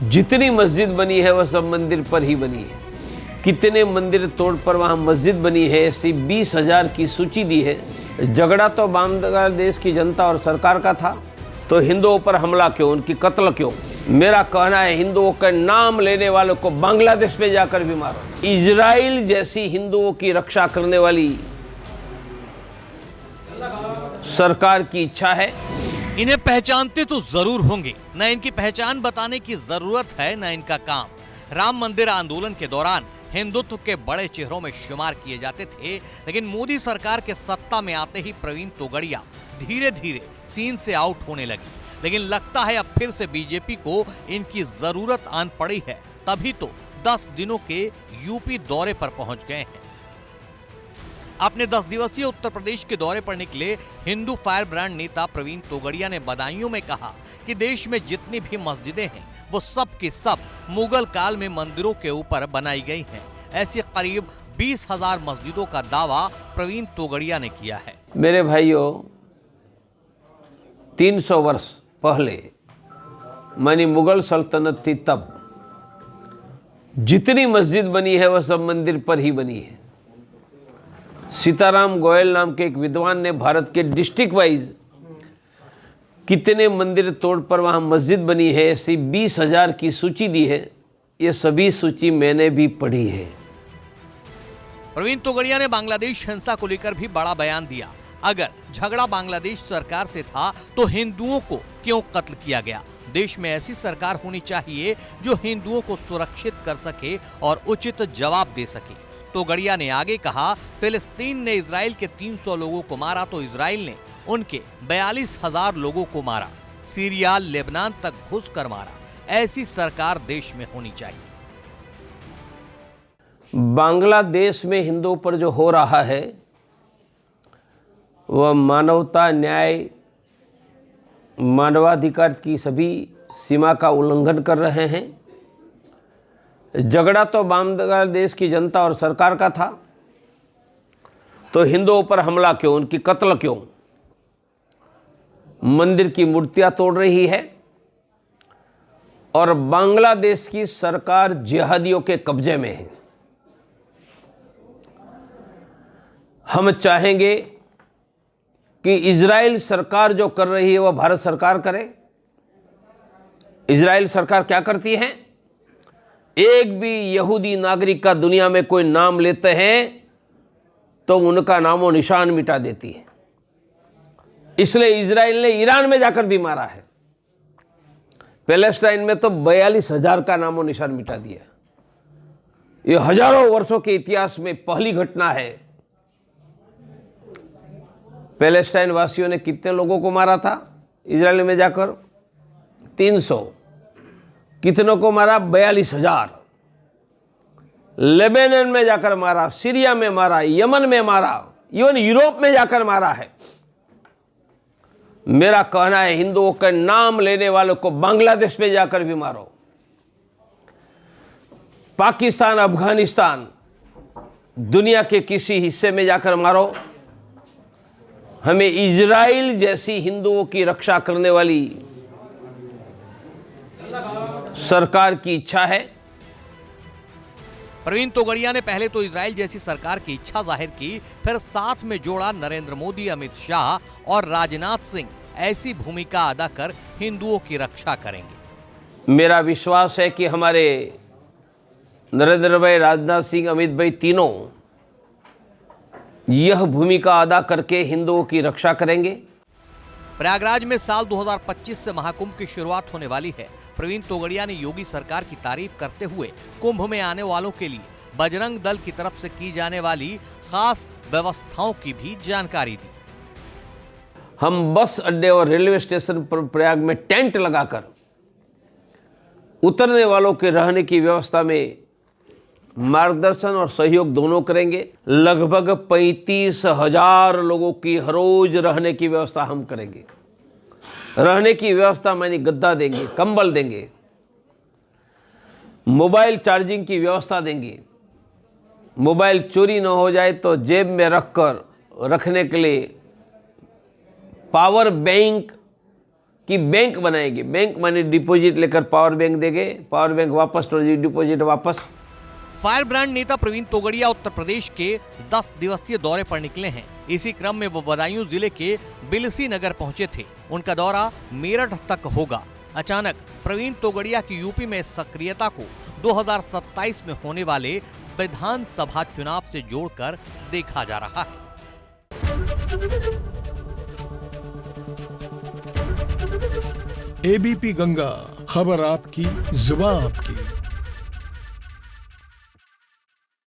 जितनी मस्जिद बनी है वह सब मंदिर पर ही बनी है। कितने मंदिर तोड़ पर वहाँ मस्जिद बनी है, ऐसी 20,000 की सूची दी है। झगड़ा तो बांग्लादेश की जनता और सरकार का था, तो हिंदुओं पर हमला क्यों, उनकी कत्ल क्यों? मेरा कहना है हिंदुओं के नाम लेने वालों को बांग्लादेश में जाकर भी मारो। इजराइल जैसी हिंदुओं की रक्षा करने वाली सरकार की इच्छा है। इन्हें पहचानते तो जरूर होंगे, न इनकी पहचान बताने की जरूरत है, न इनका काम। राम मंदिर आंदोलन के दौरान हिंदुत्व के बड़े चेहरों में शुमार किए जाते थे, लेकिन मोदी सरकार के सत्ता में आते ही प्रवीण तोगड़िया धीरे धीरे सीन से आउट होने लगी। लेकिन लगता है अब फिर से बीजेपी को इनकी जरूरत आन पड़ी है, तभी तो 10 दिनों के यूपी दौरे पर पहुंच गए हैं। अपने 10 दिवसीय उत्तर प्रदेश के दौरे पर निकले हिंदू फायर ब्रांड नेता प्रवीण तोगड़िया ने बदायूं में कहा कि देश में जितनी भी मस्जिदें हैं वो सब की सब मुगल काल में मंदिरों के ऊपर बनाई गई हैं। ऐसी करीब 20,000 मस्जिदों का दावा प्रवीण तोगड़िया ने किया है। मेरे भाइयों, 300 वर्ष पहले मानी मुगल सल्तनत थी, तब जितनी मस्जिद बनी है वह सब मंदिर पर ही बनी है। सीताराम गोयल नाम के एक विद्वान ने भारत के डिस्ट्रिक्ट वाइज कितने मंदिर तोड़ पर वहाँ मस्जिद बनी है, ऐसी 20,000 की सूची दी है। ये सभी सूची मैंने भी पढ़ी है। प्रवीण तोगड़िया ने बांग्लादेश हिंसा को लेकर भी बड़ा बयान दिया। अगर झगड़ा बांग्लादेश सरकार से था तो हिंदुओं को क्यों कत्ल किया गया? देश में ऐसी सरकार होनी चाहिए जो हिंदुओं को सुरक्षित कर सके और उचित जवाब दे सके। तोगड़िया ने आगे कहा, फिलिस्तीन ने इजराइल के 300 लोगों को मारा तो इजराइल ने उनके 42,000 लोगों को मारा। सीरिया, लेबनान तक घुसकर मारा। ऐसी सरकार देश में होनी चाहिए। बांग्लादेश में हिंदुओं पर जो हो रहा है वह मानवता, न्याय, मानवाधिकार की सभी सीमा का उल्लंघन कर रहे हैं। झगड़ा तो बांग्लादेश की जनता और सरकार का था, तो हिंदुओं पर हमला क्यों, उनकी कत्ल क्यों? मंदिर की मूर्तियां तोड़ रही है और बांग्लादेश की सरकार जिहादियों के कब्जे में है। हम चाहेंगे कि इजराइल सरकार जो कर रही है वह भारत सरकार करे। इजराइल सरकार क्या करती है? एक भी यहूदी नागरिक का दुनिया में कोई नाम लेते हैं तो उनका नामो निशान मिटा देती है। इसलिए इजराइल ने ईरान में जाकर भी मारा है। पैलेस्टाइन में तो 42,000 का नामो निशान मिटा दिया। ये हजारों वर्षों के इतिहास में पहली घटना है। पैलेस्टाइन वासियों ने कितने लोगों को मारा था इजराइल में जाकर? 300। कितनों को मारा? 42,000। लेबनान में जाकर मारा, सीरिया में मारा, यमन में मारा, इवन यूरोप में जाकर मारा है। मेरा कहना है हिंदुओं के नाम लेने वालों को बांग्लादेश में जाकर भी मारो। पाकिस्तान, अफगानिस्तान, दुनिया के किसी हिस्से में जाकर मारो। हमें इजराइल जैसी हिंदुओं की रक्षा करने वाली सरकार की इच्छा है। प्रवीण तोगड़िया ने पहले तो इजराइल जैसी सरकार की इच्छा जाहिर की, फिर साथ में जोड़ा नरेंद्र मोदी, अमित शाह और राजनाथ सिंह ऐसी भूमिका अदा कर हिंदुओं की रक्षा करेंगे। मेरा विश्वास है कि हमारे नरेंद्र भाई, राजनाथ सिंह, अमित भाई तीनों यह भूमिका अदा करके हिंदुओं की रक्षा करेंगे। प्रयागराज में साल 2025 से महाकुंभ की शुरुआत होने वाली है। प्रवीण तोगड़िया ने योगी सरकार की तारीफ करते हुए कुंभ में आने वालों के लिए बजरंग दल की तरफ से की जाने वाली खास व्यवस्थाओं की भी जानकारी दी। हम बस अड्डे और रेलवे स्टेशन पर प्रयाग में टेंट लगाकर उतरने वालों के रहने की व्यवस्था में मार्गदर्शन और सहयोग दोनों करेंगे। लगभग 35,000 लोगों की हर रोज रहने की व्यवस्था हम करेंगे। रहने की व्यवस्था मानी गद्दा देंगे, कंबल देंगे, मोबाइल चार्जिंग की व्यवस्था देंगे। मोबाइल चोरी न हो जाए तो जेब में रखने के लिए पावर बैंक कि बैंक बनाएंगे। बैंक माने डिपॉजिट लेकर पावर बैंक देंगे, पावर बैंक वापस तो डिपॉजिट वापस। फायर ब्रांड नेता प्रवीण तोगड़िया उत्तर प्रदेश के 10 दिवसीय दौरे पर निकले हैं। इसी क्रम में वो बदायूं जिले के बिलसी नगर पहुंचे थे। उनका दौरा मेरठ तक होगा। अचानक प्रवीण तोगड़िया की यूपी में सक्रियता को 2027 में होने वाले विधानसभा चुनाव से जोड़कर देखा जा रहा है। एबीपी गंगा, खबर आपकी, जुबान आपकी।